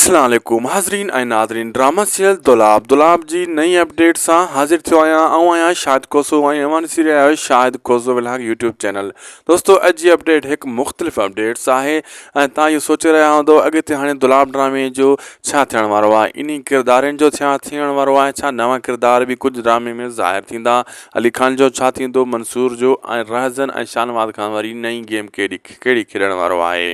अस्सलाम वालेकुम हाज़रीन ऐं नाज़रीन। ड्रामा सीरियल दुलाब जी नई अपडेट सां हाज़िर थियो आहियां शाहिद कोसो ऐं अवां ॾिसी रहिया आहियो शाहिद कोसो व्लॉग यूट्यूब चैनल। दोस्तों अॼु जी अपडेट हिकु मुख़्तलिफ़ अपडेट्स आहे ऐं तव्हां इहो सोचे रहिया हूंदो अॻिते हाणे दुलाब ड्रामे जो छा थियण वारो आहे, इन किरदारनि जो छा थियण वारो आहे, छा नवां किरदार बि कुझु ड्रामे में ज़ाहिर थींदा, अली खान जो छा थींदो, मंसूर जो ऐं रहज़न ऐं शानवाज़ खान वारी नई गेम कहिड़ी खेॾण वारो आहे।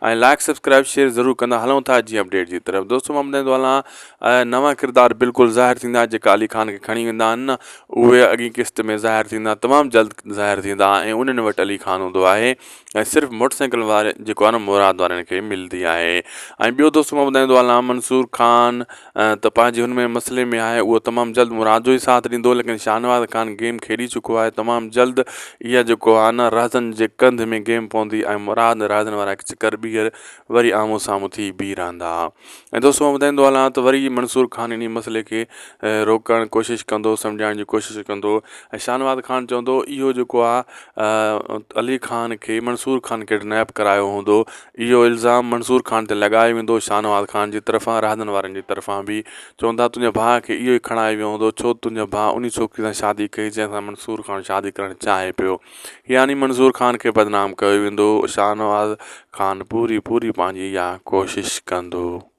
लाइक सब्सक्राइब शेयर ज़रूर कंदा हलूं था जी अपडेट की तरफ। दोस्तों मां ॿुधाईंदो हलां नवां किरदार बिल्कुलु ज़ाहिर थींदा जेका अली खान के खणी वेंदा आहिनि न, उहे अॻी किस्त में ज़ाहिर थींदा, तमामु जल्द ज़ाहिर थींदा ऐं उन्हनि वटि अली खान हूंदो आहे ऐं सिर्फ़ु मोटरसाइकिल वारे जेको आहे न मुराद वारनि खे मिलंदी आहे। ऐं ॿियो दोस्तों मां ॿुधाईंदो हलां मंसूर खान त पंहिंजे हुन में मसइले में आहे, उहो तमामु जल्द मुराद जो ई साथ ॾींदो, लेकिन शाहनवाज़ खान गेम खेॾी चुको आहे, तमामु जल्द इहा जेको आहे न रहज़न जे कंध में गेम पवंदी ऐं मुराद रहज़न वारा चकर ॿीहर वरी आम्हूं साम्हूं थी बीह रहंदा। ऐं दोस्तों मां ॿुधाईंदो हलां त वरी मंसूर खान इन मसइले खे रोकण जी कोशिशि कंदो, सम्झाइण जी कोशिशि कंदो ऐं शाहनवाज़ खान चवंदो इहो जेको आहे अली खान खे मंसूर खान किडनैप करायो हूंदो, इहो इल्ज़ाम मंसूर खान ते लॻायो वेंदो शाहनवाज़ खान जी तरफ़ां, रहज़न वारनि जी तरफ़ां बि। चवंदा तुंहिंजे भाउ खे इहो ई खणाए वियो हूंदो, छो तुंहिंजो भाउ उन छोकिरी सां शादी कई जंहिंसां मंसूर खान शादी करणु चाहे पियो, यानी मंसूर खान खे बदनाम कयो वेंदो। शाहनवाज़ खान पूरी पंहिंजी इहा कोशिशि कंदो।